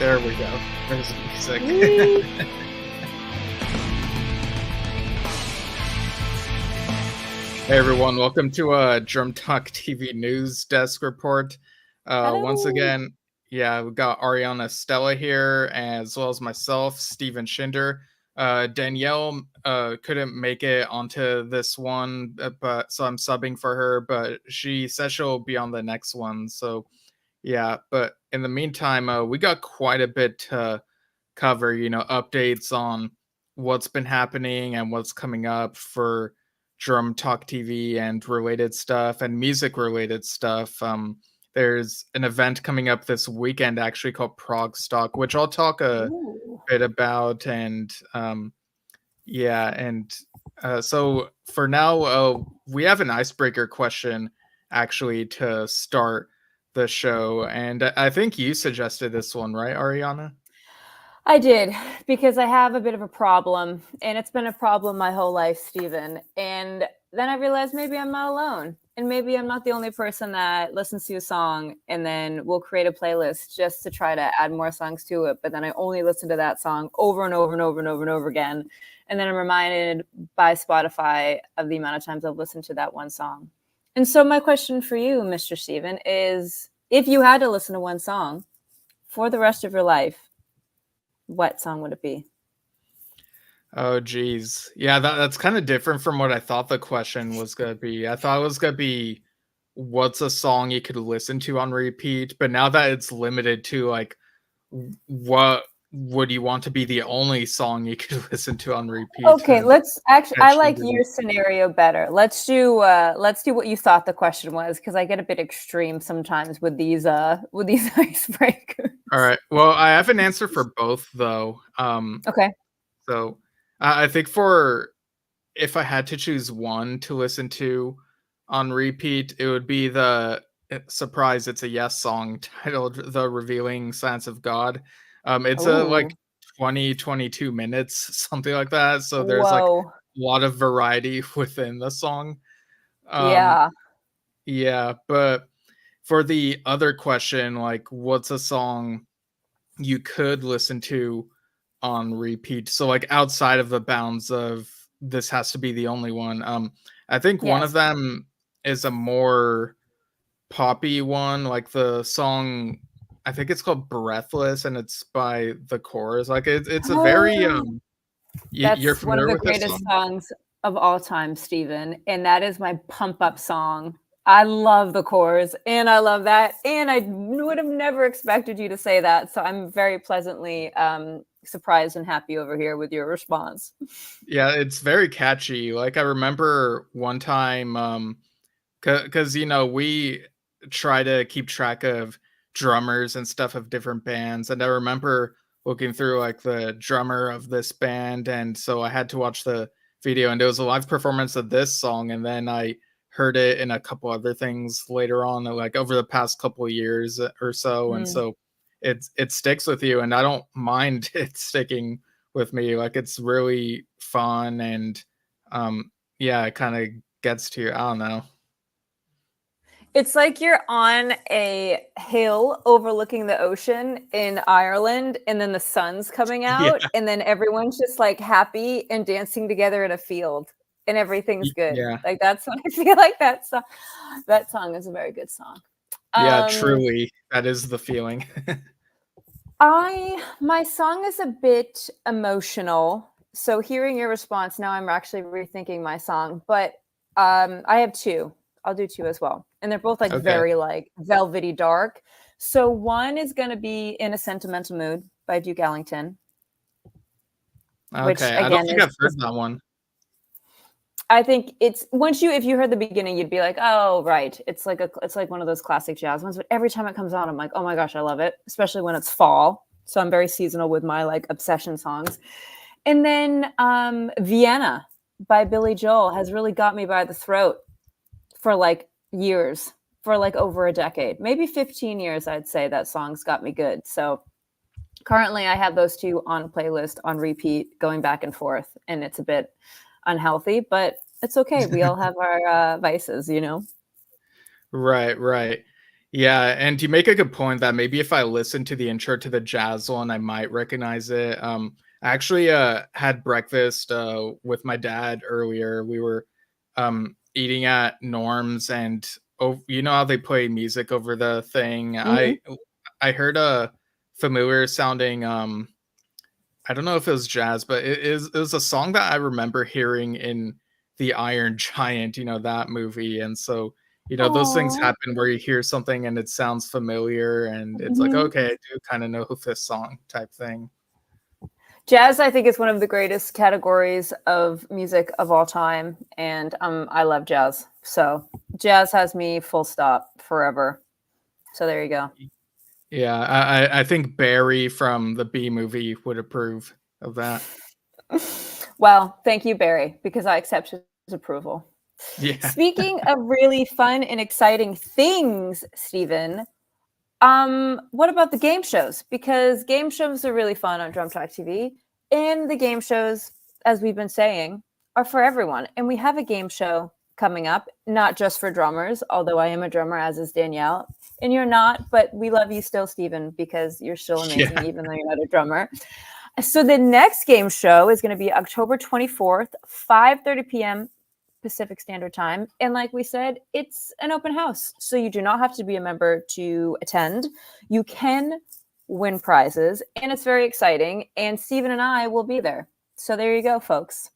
There we go. There's the music. Whee! Hey everyone, welcome to Drum Talk TV News Desk Report. Once Hello. again, yeah, we got Ariana, Stella here, as well as myself, Steven Shinder. Danielle couldn't make it onto this one, but so I'm subbing for her, but she said she'll be on the next one. So yeah, but in the meantime, we got quite a bit to cover, updates on what's been happening and what's coming up for Drum Talk TV and related stuff and music related stuff. There's an event coming up this weekend actually called Prog Stock, which I'll talk a Ooh. bit about. And yeah, and so for now, we have an icebreaker question actually to start the show. And I think you suggested this one, right, Ariana? I did, because I have a bit of a problem, and it's been a problem my whole life, Steven. And then I realized maybe I'm not alone, and maybe I'm not the only person that listens to a song and then will create a playlist just to try to add more songs to it. But then I only listen to that song over and over and over and over and over again. And then I'm reminded by Spotify of the amount of times I've listened to that one song. And so my question for you, Mr. Steven, is if you had to listen to one song for the rest of your life, what song would it be? Oh, geez. Yeah, that's kind of different from what I thought the question was going to be. I thought it was going to be what's a song you could listen to on repeat, but now that it's limited to like what would you want to be the only song you could listen to on repeat? Okay, let's actually. I like really... your scenario better. Let's do what you thought the question was, because I get a bit extreme sometimes with these icebreakers. All right. Well, I have an answer for both though. Okay. So I think if I had to choose one to listen to on repeat, it would be the surprise it's a Yes song titled The Revealing Science of God. It's like 22 minutes, something like that. So there's like a lot of variety within the song. Yeah. Yeah, but for the other question, like what's a song you could listen to on repeat? So like outside of the bounds of this has to be the only one. I think one of them is a more poppy one, like the song, I think it's called Breathless, and it's by The Chorus. Like it's a very you're That's one of familiar the with this greatest song? songs of all time, Steven, and that is my pump up song. I love The Chorus, and I love that, and I would have never expected you to say that, so I'm very pleasantly surprised and happy over here with your response. Yeah, it's very catchy. Like I remember one time, because we try to keep track of drummers and stuff of different bands, and I remember looking through like the drummer of this band, and so I had to watch the video, and it was a live performance of this song, and then I heard it in a couple other things later on, like over the past couple of years or so, and so it sticks with you, and I don't mind it sticking with me. Like it's really fun, and yeah, it kind of gets to you. I don't know. It's like you're on a hill overlooking the ocean in Ireland, and then the sun's coming out, and then everyone's just like happy and dancing together in a field, and everything's good. Yeah. Like that's what I feel like. That song is a very good song. Yeah, truly, that is the feeling. My song is a bit emotional, so hearing your response now, I'm actually rethinking my song. But I have two. I'll do two as well, and they're both like very like velvety dark. So one is going to be "In a Sentimental Mood" by Duke Ellington. Which, Okay, I don't again, think I've heard that one. I think it's if you heard the beginning, you'd be like, oh, right. It's like one of those classic jazz ones. But every time it comes on, I'm like, oh my gosh, I love it, especially when it's fall. So I'm very seasonal with my like obsession songs. And then Vienna by Billy Joel has really got me by the throat for like years, for like over a decade, maybe 15 years. I'd say that song's got me good. So currently I have those two on playlist on repeat, going back and forth, and it's a bit unhealthy, but it's okay. We all have our vices, Right. Yeah, and you make a good point that maybe if I listen to the intro to the jazz one, I might recognize it. I actually had breakfast with my dad earlier. We were eating at Norm's, and oh, you know how they play music over the thing. Mhm. I heard a familiar sounding I don't know if it was jazz, but it was a song that I remember hearing in The Iron Giant, you know, that movie. And so, you know, those things Aw. happen where you hear something and it sounds familiar and it's like, Mhm. okay, I do kind of know this song type thing. Jazz, I think, is one of the greatest categories of music of all time, and I love jazz. So jazz has me full stop forever. So there you go. Yeah, I think Barry from the B movie would approve of that. Well, thank you, Barry, because I accept his approval. Yeah. Speaking of really fun and exciting things, Stephen, what about the game shows? Because game shows are really fun on Drum Talk TV, and the game shows, as we've been saying, are for everyone. And we have a game show coming up, not just for drummers, although I am a drummer, as is Danielle, and you're not, but we love you still, Stephen, because you're still amazing, Yeah. even though you're not a drummer. So the next game show is going to be October 24th, 5:30 p.m. Pacific Standard Time. And like we said, it's an open house. So you do not have to be a member to attend. You can win prizes, and it's very exciting. And Stephen and I will be there. So there you go, folks.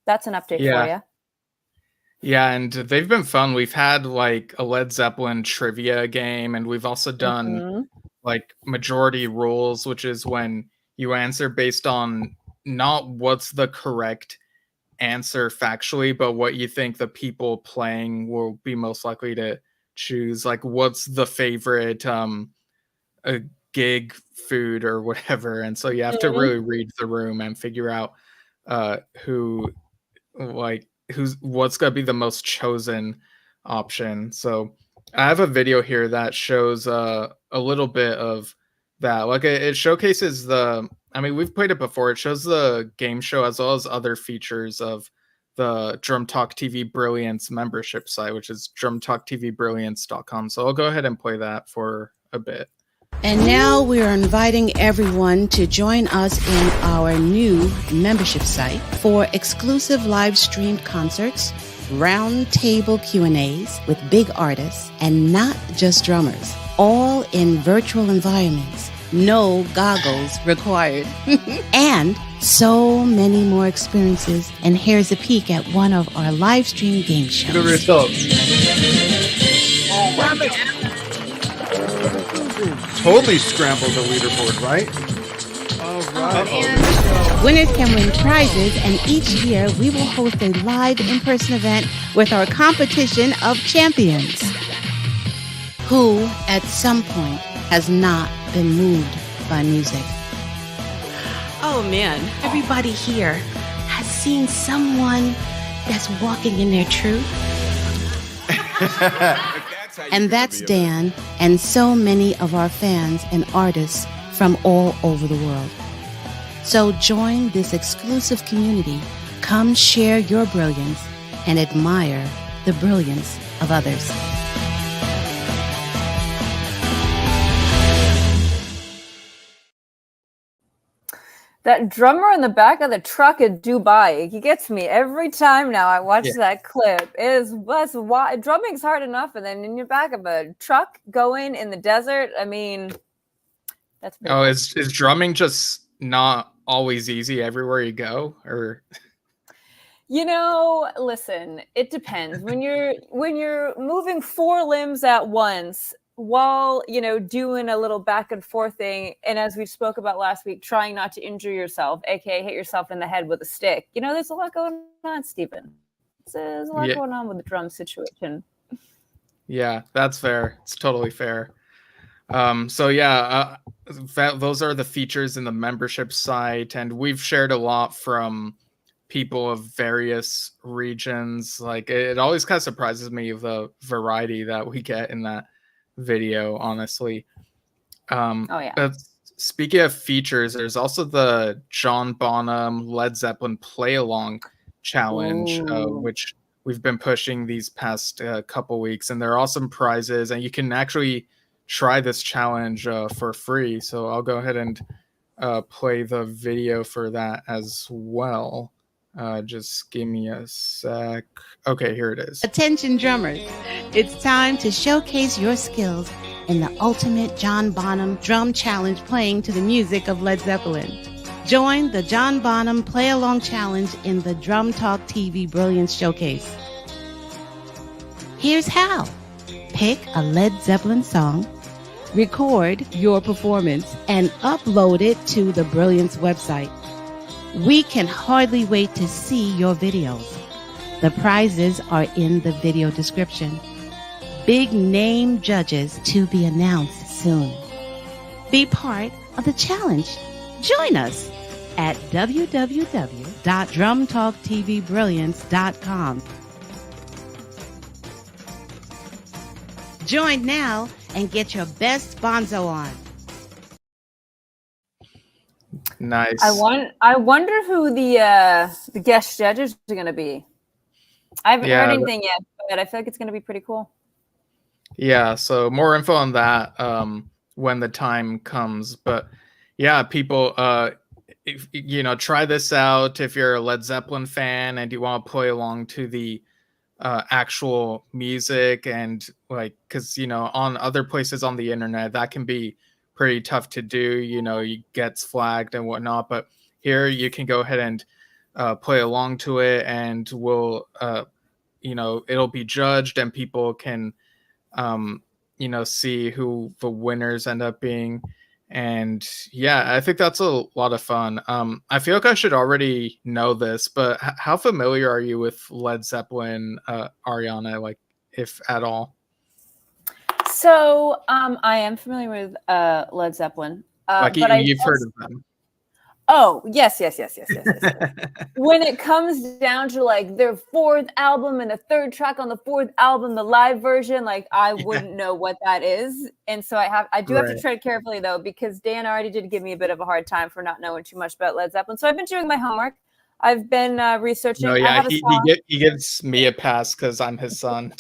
That's an update for Yeah. you. Yeah, and they've been fun. We've had like a Led Zeppelin trivia game, and we've also done Mhm. like majority rules, which is when you answer based on not what's the correct answer factually, but what you think the people playing will be most likely to choose. Like what's the favorite a gig food or whatever. And so you have to Mhm. really read the room and figure out who like who's what's gonna be the most chosen option. So I have a video here that shows a little bit of that. Like it showcases the I mean we've played it before. It shows the game show as well as other features of the Drum Talk TV Brilliance membership site, which is drumtalktvbrilliance.com. So I'll go ahead and play that for a bit. And now we are inviting everyone to join us in our new membership site for exclusive live streamed concerts, round table Q&As with big artists, and not just drummers, all in virtual environments. No goggles required. And so many more experiences. And here's a peek at one of our live stream game shows. The results. Totally scrambled the leaderboard, right? All right. Winners can win prizes, and each year we will host a live in-person event with our competition of champions, who at some point has not been moved by music. Oh man, everybody here has seen someone that's walking in their truth. And that's Dan and so many of our fans and artists from all over the world. So join this exclusive community. Come share your brilliance and admire the brilliance of others. That drummer in the back of the truck in Dubai, he gets me every time now I watch that clip. That's why drumming's hard enough, and then in your back of a truck going in the desert. I mean, that's pretty Oh, cool. is drumming just not always easy everywhere you go? Or You know, listen, it depends. When you're moving four limbs at once while, doing a little back and forth thing, and as we spoke about last week, trying not to injure yourself, aka hit yourself in the head with a stick. There's a lot going on, Stephen. There's a lot yeah, going on with the drum situation. yeah, that's fair. It's totally fair. So yeah, those are the features in the membership site, and we've shared a lot from people of various regions. Like it always kind of surprises me the variety that we get in that video, honestly. Oh yeah. But speaking of features, there's also the John Bonham Led Zeppelin play along challenge, Ooh. which we've been pushing these past couple weeks, and there are awesome prizes, and you can actually try this challenge for free. So I'll go ahead and play the video for that as well. Just give me a sec. Okay, here it is. Attention drummers, it's time to showcase your skills in the ultimate John Bonham drum challenge playing to the music of Led Zeppelin. Join the John Bonham Play Along Challenge in the Drum Talk TV Brilliance Showcase. Here's how. Pick a Led Zeppelin song, record your performance, and upload it to the Brilliance website. We can hardly wait to see your videos. The prizes are in the video description. Big name judges to be announced soon. Be part of the challenge. Join us at www.drumtalktvbrilliance.com. Join now and get your best bonzo on. Nice. I wonder who the guest judges are going to be. I haven't heard anything yet, but I feel like it's going to be pretty cool. Yeah, so more info on that when the time comes. But yeah, people, if, try this out if you're a Led Zeppelin fan and you want to play along to the actual music, and because on other places on the internet that can be pretty tough to do. You gets flagged and whatnot, but here you can go ahead and play along to it, and we'll it'll be judged, and people can see who the winners end up being. And yeah, I think that's a lot of fun. I feel like I should already know this, but how familiar are you with Led Zeppelin, Ariana, like if at all? So I am familiar with Led Zeppelin. But you've heard of them. Oh, yes. When it comes down to like their fourth album and the third track on the fourth album, the live version, like I wouldn't know what that is. And so I do have to tread carefully though, because Dan already did give me a bit of a hard time for not knowing too much about Led Zeppelin. So I've been doing my homework. I've been researching. No, yeah, he gives me a pass because I'm his son.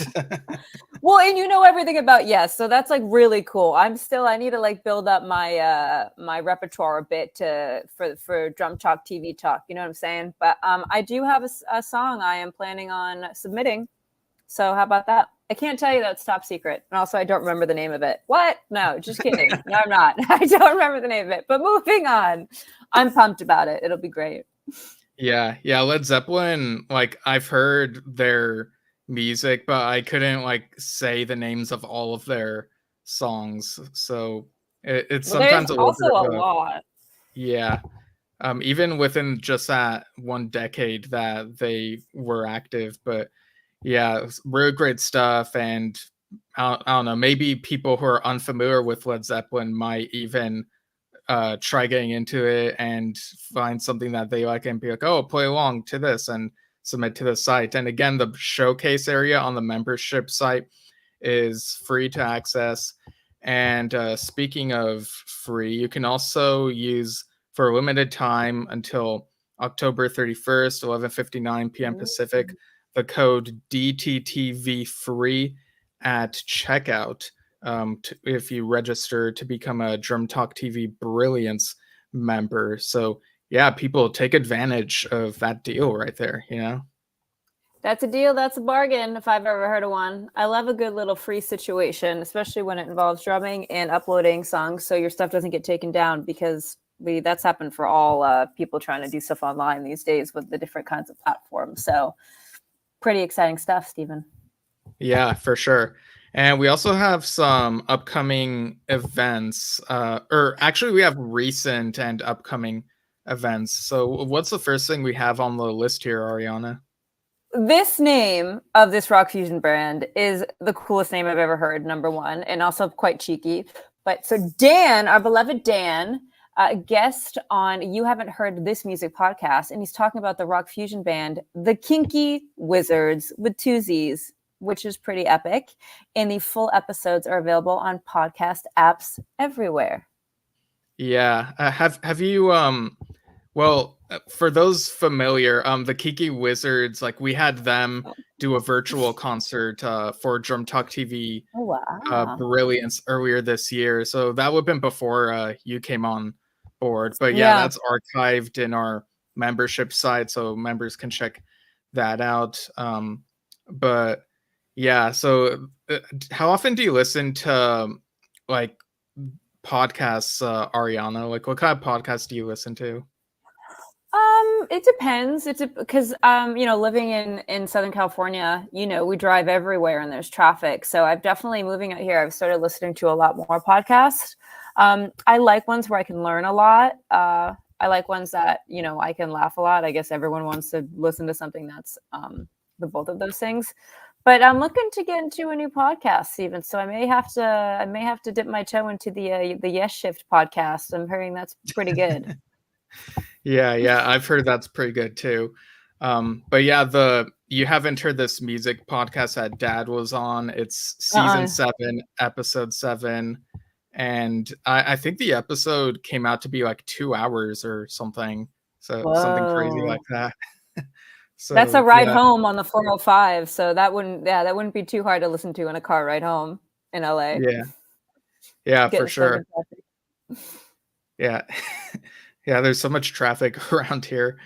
Well, and you know everything about Yes, so that's like really cool. I need to like build up my my repertoire a bit for Drum Talk TV Talk. You know what I'm saying? But I do have a song I am planning on submitting. So how about that? I can't tell you that it's top secret, and also I don't remember the name of it. What? No, just kidding. No, I'm not. I don't remember the name of it. But moving on, I'm pumped about it. It'll be great. Yeah, Led Zeppelin, like I've heard their music, but I couldn't like say the names of all of their songs. So it's sometimes a lot. Yeah. Even within just that one decade that they were active. But yeah, really great stuff. And I don't know, maybe people who are unfamiliar with Led Zeppelin might even try getting into it and find something that they like and be like, oh, play along to this and submit to the site. And again, the showcase area on the membership site is free to access. And speaking of free, you can also use for a limited time until October 31st, 11:59 p.m. Pacific, the code DTTV free at checkout. If you register to become a Drum Talk TV Brilliance member. So yeah, people take advantage of that deal right there, That's a deal. That's a bargain if I've ever heard of one. I love a good little free situation, especially when it involves drumming and uploading songs so your stuff doesn't get taken down, because that's happened for all people trying to do stuff online these days with the different kinds of platforms. So pretty exciting stuff, Stephen. Yeah, for sure. And we also have some upcoming events, or actually we have recent and upcoming events. So what's the first thing we have on the list here, Ariana? This name of this rock fusion band is the coolest name I've ever heard, number one, and also quite cheeky. But so Dan, our beloved Dan, guest on You Haven't Heard This Music podcast, and he's talking about the rock fusion band, the Kinky Wizards with two Z's, which is pretty epic. And the full episodes are available on podcast apps everywhere. Yeah. Have you, well, for those familiar, the Kiki Wizards, like we had them do a virtual concert for Drum Talk TV Oh wow. Brilliance earlier this year. So that would have been before you came on board. But yeah, Yeah. that's archived in our membership site, so members can check that out. But yeah, so how often do you listen to like podcasts, Ariana? Like, what kind of podcasts do you listen to? It depends. It's because living in Southern California, we drive everywhere and there's traffic. So I've definitely moving out here. I've started listening to a lot more podcasts. I like ones where I can learn a lot. I like ones that I can laugh a lot. I guess everyone wants to listen to something that's the both of those things. But I'm looking to get into a new podcast, Steven. So I may have to dip my toe into the Yes Shift podcast. I'm hearing that's pretty good. Yeah, I've heard that's pretty good too. But yeah, you haven't heard this music podcast that Dad was on. It's season 7, episode 7, and I think the episode came out to be like 2 hours or something. So something crazy Whoa. like that. So That's a ride yeah, home on the 405, so that wouldn't be too hard to listen to in a car ride home in LA. yeah, for Getting stuck sure. in traffic. Yeah. Yeah, there's so much traffic around here.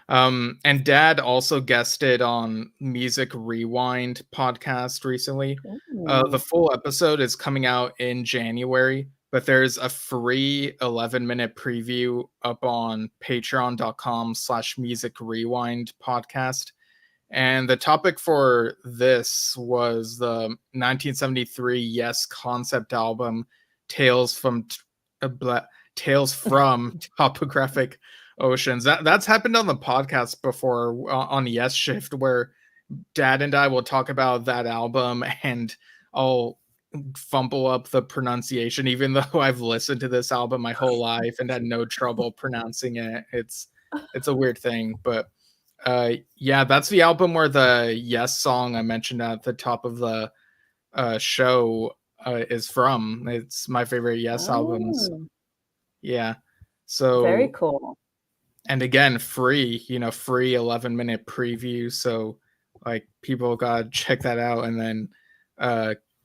And Dad also guested on Music Rewind podcast recently. The Ooh. full episode is coming out in January, but there's a free 11-minute preview up on patreon.com/music rewind podcast. And the topic for this was the 1973 Yes concept album, Tales from Tales from Topographic Oceans. That's happened on the podcast before on Yes Shift, where Dad and I will talk about that album, and I'll fumble up the pronunciation, even though I've listened to this album my whole life and had no trouble pronouncing it. It's a weird thing, but yeah, that's the album where the Yes song I mentioned at the top of the show is from. It's my favorite Yes albums. Oh, Yeah. very So, cool. and again, free, free 11-minute preview. So, like, people gotta check that out, and then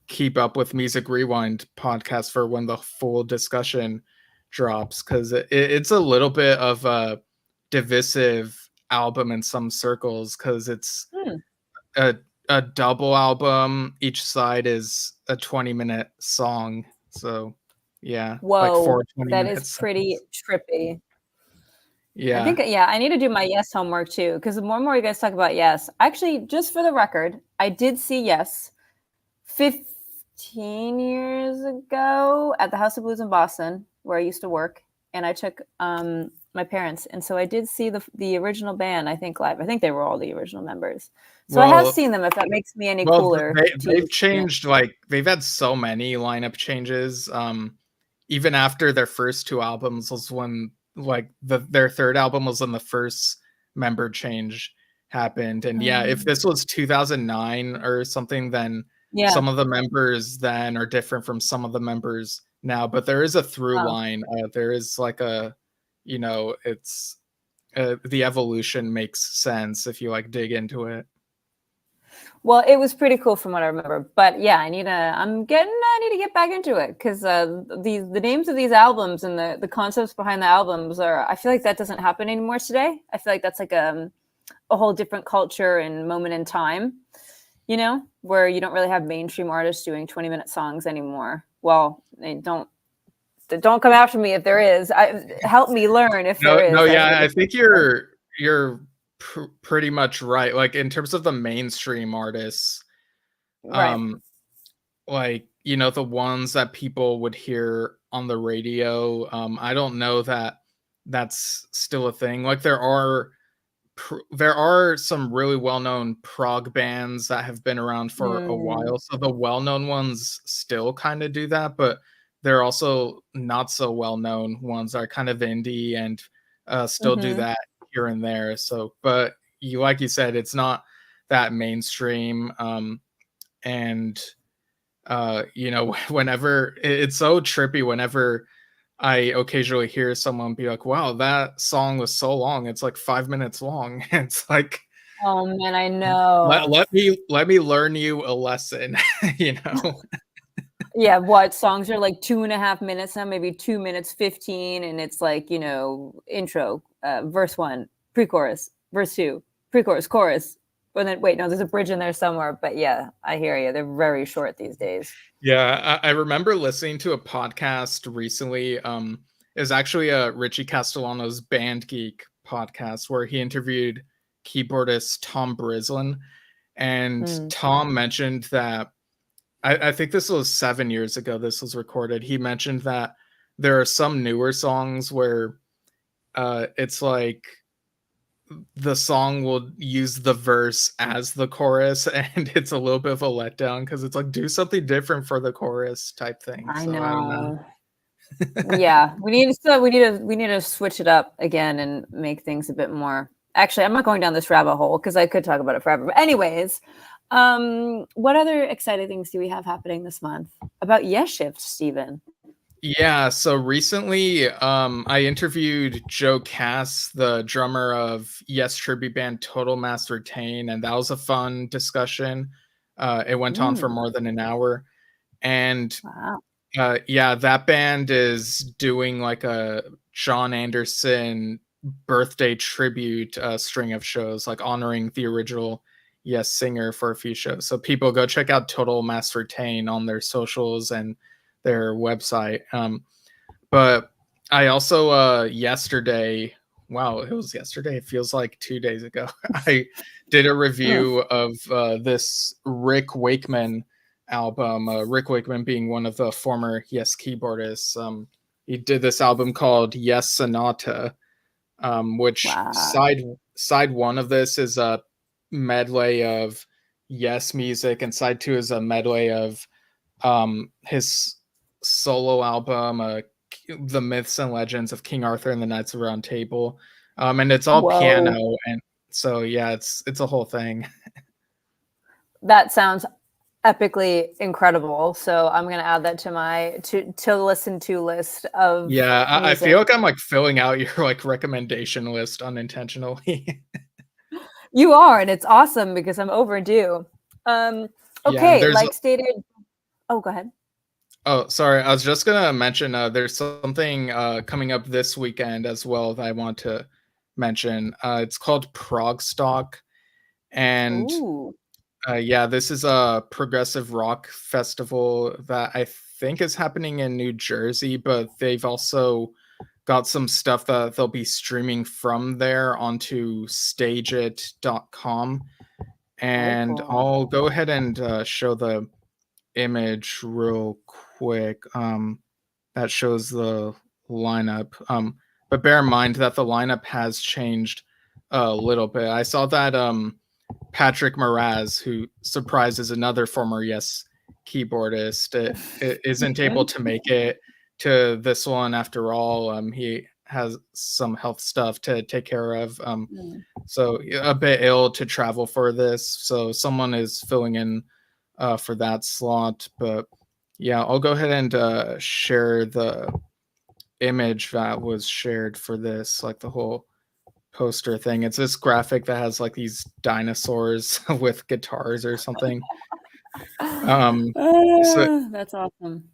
keep up with Music Rewind podcast for when the full discussion drops, because it's a little bit of a divisive album in some circles, because it's Hmm. a double album. Each side is a 20-minute song. So yeah, like Whoa, 4 that is 20-minute pretty songs. trippy. I Yeah. think, yeah, I need to do my Yes homework too, because the more and more you guys talk about Yes, actually, just for the record, I did see Yes 15 years ago at the House of Blues in Boston, where I used to work, and I took my parents, and so I did see the original band, I think, live. I think they were all the original members. So I have Well, seen them, if that makes me any well, cooler to they've you. changed, like, they've had so many lineup changes. Even after their first 2 albums was when, like, their third album was when the first member change happened. And yeah, if this was 2009 or something, then Yeah. some of the members then are different from some of the members now. But there is a through Wow. line. There is like it's the evolution makes sense if you like dig into it. Well, it was pretty cool from what I remember. But yeah, I need to get back into it, because the names of these albums and the concepts behind the albums I feel like that doesn't happen anymore today. I feel like that's like a whole different culture and moment in time, where you don't really have mainstream artists doing 20-minute songs anymore. Well, they don't come after me if there is. Help me learn if there is. No, yeah, I think you're pretty much right. Like, in terms of the mainstream artists, Right. like, the ones that people would hear on the radio, I don't know that that's still a thing. Like, there are some really well-known prog bands that have been around for a while. So the well-known ones still kind of do that, but there are also not so well-known ones that are kind of indie and still do that here and there. So, but like you said, it's not that mainstream. And whenever it's so trippy, whenever I occasionally hear someone be like, "Wow, that song was so long. It's like 5 minutes long." It's like, Oh man, I know. let me learn you a lesson, you know? Yeah, what songs are like 2.5 minutes now, maybe 2 minutes 15, and it's like, intro, verse one, pre-chorus, verse two, pre-chorus, chorus. But then wait, no, there's a bridge in there somewhere. But yeah, I hear you. They're very short these days. Yeah, I remember listening to a podcast recently. Is actually a Richie Castellano's Band Geek podcast where he interviewed keyboardist Tom Brislin, and Mm. Tom mentioned that I think this was 7 years ago. This was recorded. He mentioned that there are some newer songs where it's like the song will use the verse as the chorus, and it's a little bit of a letdown because it's like do something different for the chorus type thing. I So I don't know. know. Yeah, we need to switch it up again and make things a bit more. Actually, I'm not going down this rabbit hole because I could talk about it forever. But anyways, what other exciting things do we have happening this month about Yes Shift, Stephen? Yeah, so recently I interviewed Joe Cass, the drummer of Yes tribute band Total Mass Retain, and that was a fun discussion. It went on for more than an hour. And Wow. yeah, that band is doing like a John Anderson birthday tribute string of shows, like honoring the original Yes singer for a few shows. So people go check out Total Mass Retain on their socials and their website. But I also yesterday, wow, it was yesterday. It feels like 2 days ago. I did a review of this Rick Wakeman album. Rick Wakeman being one of the former Yes keyboardists. He did this album called Yes Sonata, which Wow. side one of this is a medley of Yes music, and side two is a medley of his solo album, The Myths and Legends of King Arthur and the Knights of the Round Table. And it's all Whoa. piano, and so yeah, it's a whole thing. That sounds epically incredible. So I'm gonna add that to my to listen to list of Yeah, I music. feel like I'm like filling out your like recommendation list unintentionally. You are, and it's awesome because I'm overdue. Yeah, Okay, like stated. Oh, go ahead. oh, sorry. I was just gonna mention there's something coming up this weekend as well that I want to mention. It's called Prog Stock, and Ooh. yeah, this is a progressive rock festival that I think is happening in New Jersey, but they've also got some stuff that they'll be streaming from there onto stageit.com. Very And cool. I'll go ahead and show the image real quick that shows the lineup. But bear in mind that the lineup has changed a little bit. I saw that Patrick Moraz, who surprises another former Yes keyboardist, it isn't able to make it to this one after all. He has some health stuff to take care of. So a bit ill to travel for this. So someone is filling in for that slot. But yeah, I'll go ahead and share the image that was shared for this, like the whole poster thing. It's this graphic that has like these dinosaurs with guitars or something. So That's awesome.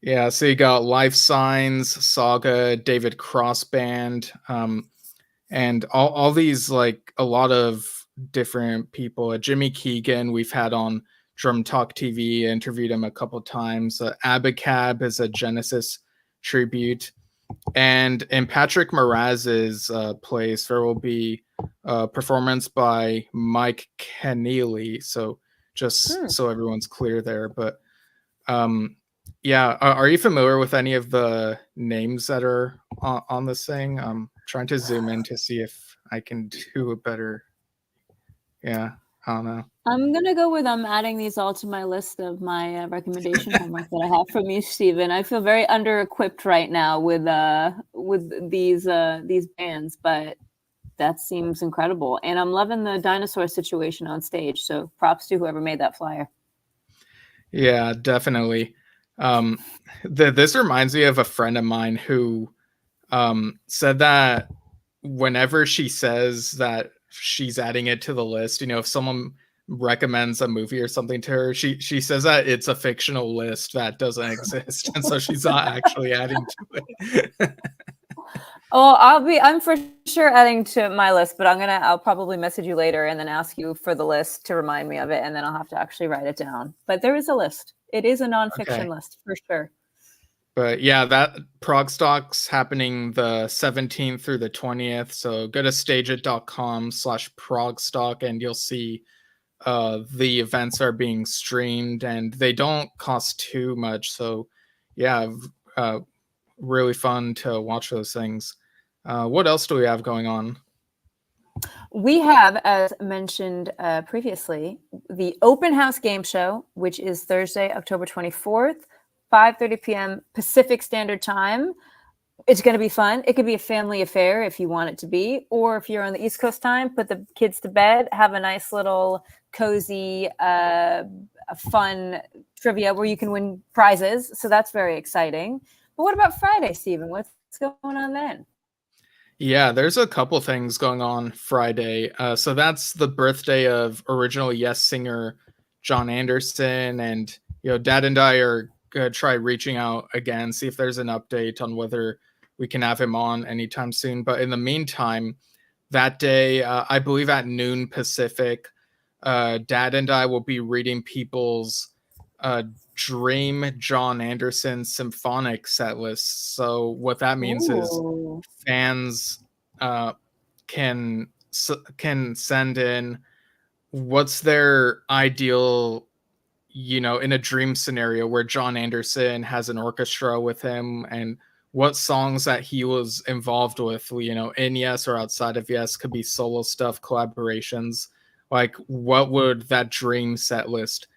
yeah, so you got Life Signs, Saga, David Cross Band, and all these, like a lot of different people. Jimmy Keegan, we've had on Drum Talk TV, interviewed him a couple times. Abacab is a Genesis tribute. And in Patrick Moraz's place, there will be a performance by Mike Keneally. So just so everyone's clear there. But yeah, are you familiar with any of the names that are on this thing? I'm trying to zoom in to see if I can do a better. Yeah, I don't know. I'm gonna go with I'm adding these all to my list of my recommendation homework that I have from you, Stephen. I feel very under-equipped right now with these bands, but that seems incredible. And I'm loving the dinosaur situation on stage. So props to whoever made that flyer. Yeah, definitely. Um, this reminds me of a friend of mine who said that whenever she says that she's adding it to the list, if someone recommends a movie or something to her, she says that it's a fictional list that doesn't exist, and so she's not actually adding to it. Oh, I'm for sure adding to my list, but I'll probably message you later and then ask you for the list to remind me of it, and then I'll have to actually write it down. But there is a list. It is a nonfiction Okay. list for sure. But yeah, that Progstock's happening the 17th through the 20th. So go to stageit.com/Progstock and you'll see the events are being streamed and they don't cost too much. So yeah, really fun to watch those things. What else do we have going on? We have, as mentioned previously, the Open House Game Show, which is Thursday, October 24th, 5:30 p.m. Pacific Standard Time. It's going to be fun. It could be a family affair if you want it to be, or if you're on the East Coast time, put the kids to bed, have a nice little cozy, fun trivia where you can win prizes. So that's very exciting. But what about Friday, Stephen? What's going on then? Yeah, there's a couple things going on Friday. So that's the birthday of original Yes singer John Anderson, and Dad and I are gonna try reaching out again, see if there's an update on whether we can have him on anytime soon. But in the meantime, that day, I believe at noon Pacific, Dad and I will be reading people's dream John Anderson symphonic set list. So what that means is fans can send in what's their ideal, in a dream scenario where John Anderson has an orchestra with him, and what songs that he was involved with, in Yes or outside of Yes, could be solo stuff, collaborations. Like, what would that dream set list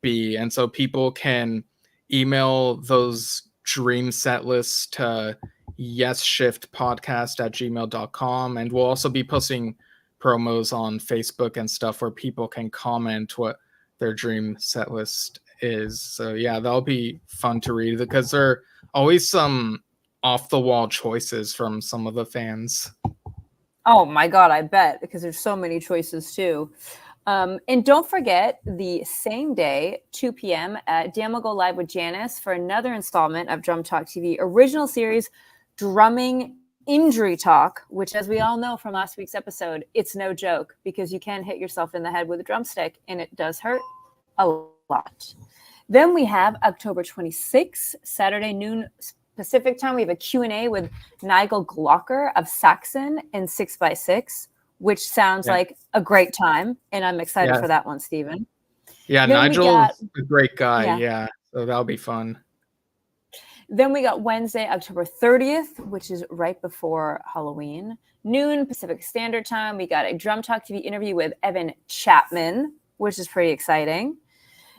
be? And so people can email those dream set lists to yesshiftpodcast@gmail.com, and we'll also be posting promos on Facebook and stuff where people can comment what their dream set list is. So yeah, that'll be fun to read because there are always some off the wall choices from some of the fans. Oh my God, I bet, because there's so many choices too. And don't forget, the same day, 2 p.m. Dan will go live with Janice for another installment of Drum Talk TV original series, Drumming Injury Talk, which, as we all know from last week's episode, it's no joke because you can hit yourself in the head with a drumstick and it does hurt a lot. Then we have October 26th, Saturday noon Pacific time. We have a Q&A with Nigel Glocker of Saxon and 6x6, which sounds like a great time. And I'm excited for that one, Stephen. Yeah, Nigel's a great guy. Yeah, so that'll be fun. Then we got Wednesday, October 30th, which is right before Halloween, noon Pacific Standard Time. We got a Drum Talk TV interview with Evan Chapman, which is pretty exciting.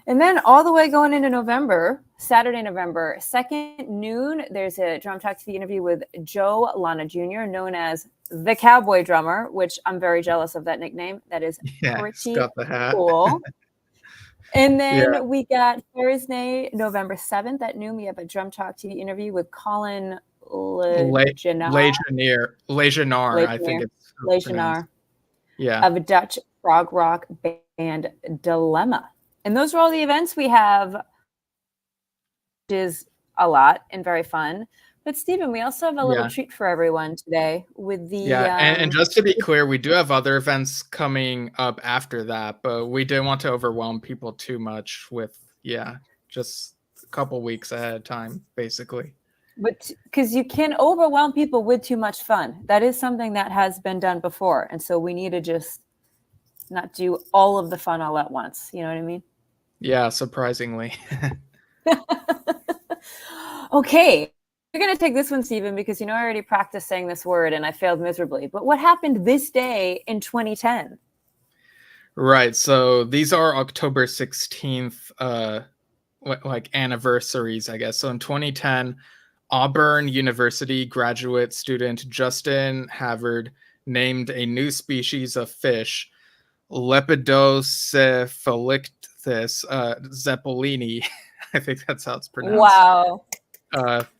And then all the way going into November, Saturday, November 2nd, noon, there's a Drum Talk TV interview with Joe Lana Jr., known as the Cowboy Drummer, which I'm very jealous of that nickname. That is pretty cool. And then we got Thursday, November 7th at noon. We have a Drum Talk TV interview with Colin Lejenaar, I think it's Lejenaar. Of a Dutch prog rock band Dilemma. And those are all the events we have, which is a lot and very fun. But Stephen, we also have a little treat for everyone today with the and just to be clear, we do have other events coming up after that, but we didn't want to overwhelm people too much with just a couple weeks ahead of time, basically. But because you can overwhelm people with too much fun. That is something that has been done before, and so we need to just not do all of the fun all at once. You know what I mean? Yeah, surprisingly. Okay. You're going to take this one, Stephen, because I already practiced saying this word and I failed miserably. But what happened this day in 2010? Right. So these are October 16th, like anniversaries, I guess. So in 2010, Auburn University graduate student Justin Havard named a new species of fish, Lepidocephalicthes this Zeppelini. I think that's how it's pronounced. Wow.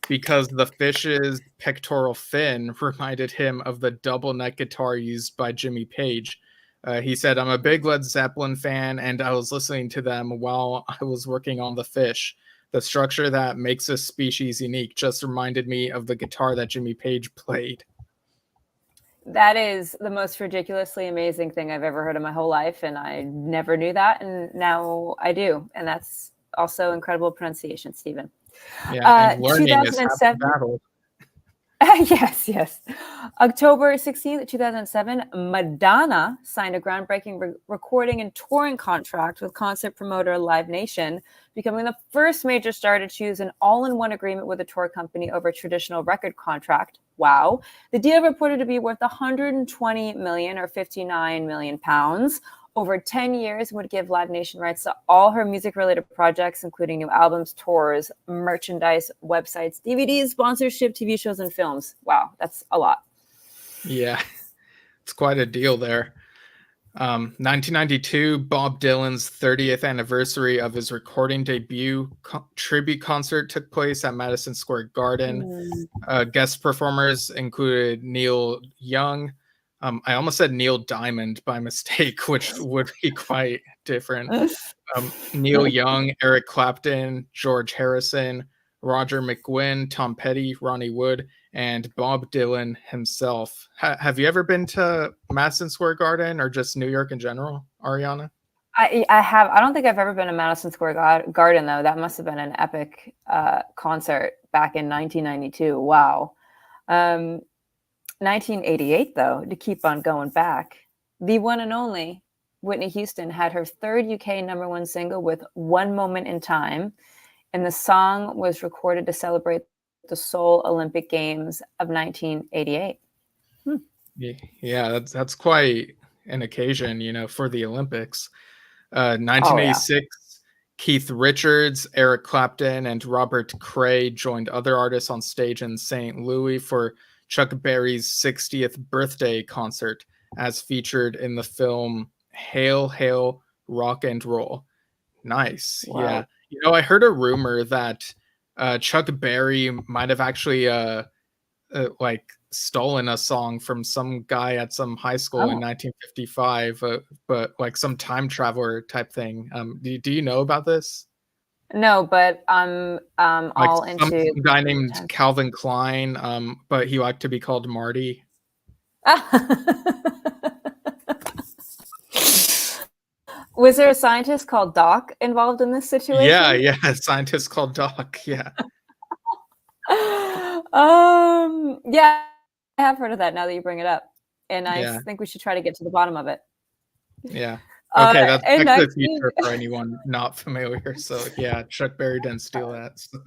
Because the fish's pectoral fin reminded him of the double neck guitar used by Jimmy Page. He said, "I'm a big Led Zeppelin fan, and I was listening to them while I was working on the fish. The structure that makes this species unique just reminded me of the guitar that Jimmy Page played." That is the most ridiculously amazing thing I've ever heard in my whole life, and I never knew that, and now I do. And that's also incredible pronunciation, Stephen. Yeah, and learning is half the 2007. battle. Yes. October 16th, 2007, Madonna signed a groundbreaking recording and touring contract with concert promoter Live Nation, becoming the first major star to choose an all-in-one agreement with a tour company over a traditional record contract. Wow. The deal reported to be worth 120 million or 59 million pounds over 10 years, would give Live Nation rights to all her music-related projects, including new albums, tours, merchandise, websites, DVDs, sponsorship, TV shows, and films. Wow, that's a lot. Yeah, it's quite a deal there. 1992, Bob Dylan's 30th anniversary of his recording debut tribute concert took place at Madison Square Garden. Guest performers included Neil Young. I almost said Neil Diamond by mistake, which would be quite different. Neil Young, Eric Clapton, George Harrison, Roger McGuinn, Tom Petty, Ronnie Wood, and Bob Dylan himself. Have you ever been to Madison Square Garden or just New York in general, Ariana? I have. I don't think I've ever been to Madison Square Garden, though. That must have been an epic concert back in 1992. Wow. 1988, though, to keep on going back, the one and only Whitney Houston had her third UK #1 single with One Moment in Time, and the song was recorded to celebrate the Seoul Olympic Games of 1988. Yeah, that's quite an occasion, for the Olympics. 1986, Keith Richards, Eric Clapton, and Robert Cray joined other artists on stage in St. Louis for Chuck Berry's 60th birthday concert, as featured in the film Hail, Hail, Rock and Roll. Nice. Wow. Yeah. I heard a rumor that Chuck Berry might have actually stolen a song from some guy at some high school in 1955, but like some time traveler type thing. Do you know about this? No, but I'm all into some guy named Calvin Klein, but he liked to be called Marty. Was there a scientist called Doc involved in this situation? Yeah, a scientist called Doc. Yeah. Yeah, I have heard of that now that you bring it up, and I think we should try to get to the bottom of it. Yeah. Okay, that's the future for anyone not familiar. So yeah, Chuck Berry didn't steal that. So.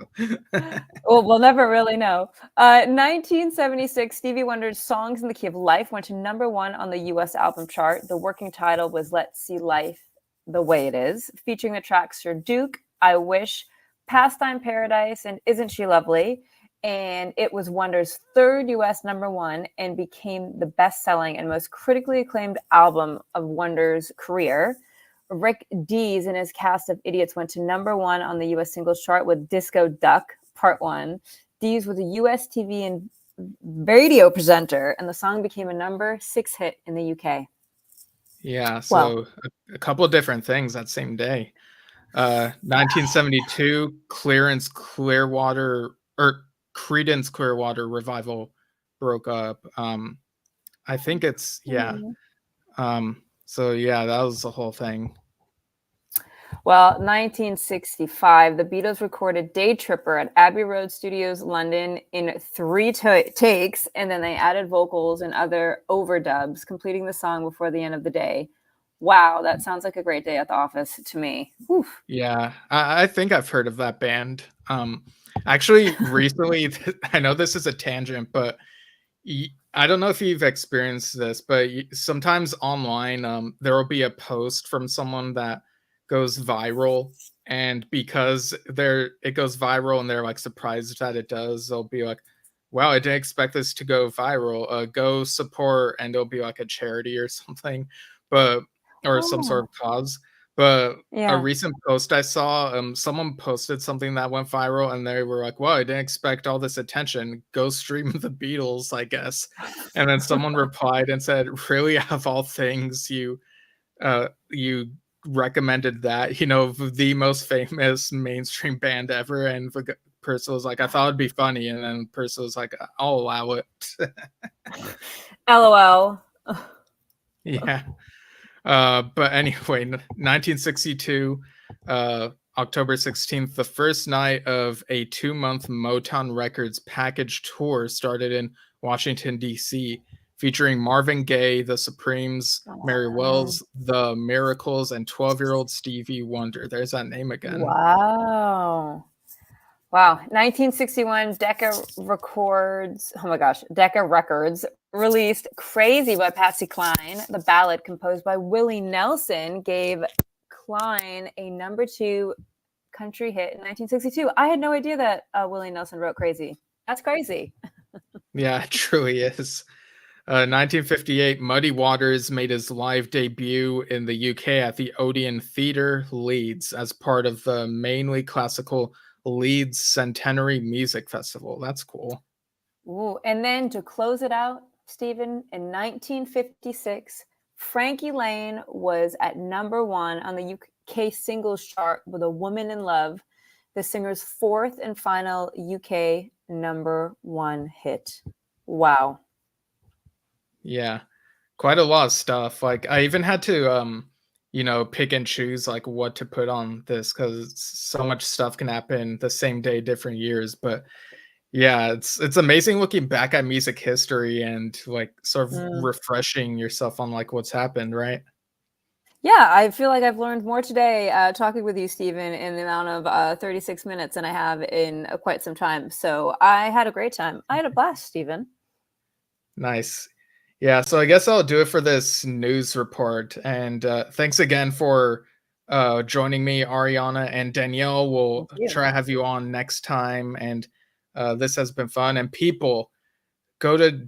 Well, we'll never really know. 1976, Stevie Wonder's "Songs in the Key of Life" went to #1 on the U.S. album chart. The working title was "Let's See Life the Way It Is," featuring the tracks "Sir Duke," "I Wish," "Pastime Paradise," and "Isn't She Lovely?" And it was Wonder's third U.S. #1 and became the best-selling and most critically acclaimed album of Wonder's career. Rick Dees and his cast of idiots went to #1 on the U.S. singles chart with "Disco Duck Part 1." Dees was a U.S. TV and radio presenter, and the song became a #6 hit in the UK. Yeah, so a couple of different things that same day. 1972, Creedence Clearwater Revival broke up. I think it's so yeah, that was the whole thing. Well, 1965, the Beatles recorded "Day Tripper" at Abbey Road Studios, London, in 3 takes, and then they added vocals and other overdubs, completing the song before the end of the day. Wow, that sounds like a great day at the office to me. Oof. Yeah, I think I've heard of that band. Actually, recently, I know this is a tangent, but I don't know if you've experienced this, but sometimes online, there will be a post from someone that goes viral, and because it goes viral and they're like surprised that it does, they'll be like, wow, I didn't expect this to go viral. Go support, and it'll be like a charity or something, or some sort of cause. But a Yeah. recent post I saw, someone posted something that went viral, and they were like, "Well, I didn't expect all this attention. Go stream the Beatles, I guess." And then someone replied and said, "Really, out of all things, you recommended that, the most famous mainstream band ever." And the person was like, "I thought it'd be funny," and then the person was like, "I'll allow it." LOL. Yeah. But anyway, 1962, October 16th, the first night of a 2-month Motown Records package tour started in Washington, D.C., featuring Marvin Gaye, The Supremes, Mary Wells, The Miracles, and 12-year-old Stevie Wonder. There's that name again. Wow. Wow. 1961, Decca Records. Oh my gosh. Decca Records released Crazy by Patsy Cline. The ballad composed by Willie Nelson gave Cline a #2 country hit in 1962. I had no idea that Willie Nelson wrote Crazy. That's crazy. Yeah, it truly is. 1958, Muddy Waters made his live debut in the UK at the Odeon Theatre, Leeds, as part of the mainly classical Leeds Centenary Music Festival. That's cool. Ooh, and then to close it out, Stephen, in 1956, Frankie Lane was at #1 on the UK singles chart with A Woman in Love, the singer's 4th and final UK #1 hit. Wow. Yeah, quite a lot of stuff. Like I even had to pick and choose like what to put on this because so much stuff can happen the same day, different years. But yeah, it's amazing looking back at music history and like sort of refreshing yourself on like what's happened, right? Yeah, I feel like I've learned more today talking with you, Stephen, in the amount of 36 minutes than I have in quite some time. So I had a great time. I had a blast, Stephen. Nice. Yeah, so I guess I'll do it for this news report. And thanks again for joining me, Ariana and Danielle. We'll Thank you. try to have you on next time. And this has been fun. And people, go to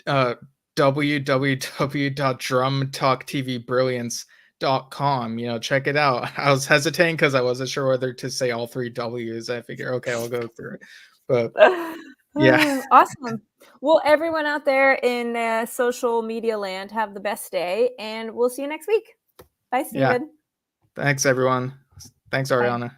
www.drumtalktvbrilliance.com. Check it out. I was hesitating because I wasn't sure whether to say all 3 W's. I figure, okay, I'll go through it. But yeah. Awesome. Well, everyone out there in social media land, have the best day, and we'll see you next week. Bye, Stephen. Yeah. Thanks, everyone. Thanks, Ariana. Bye.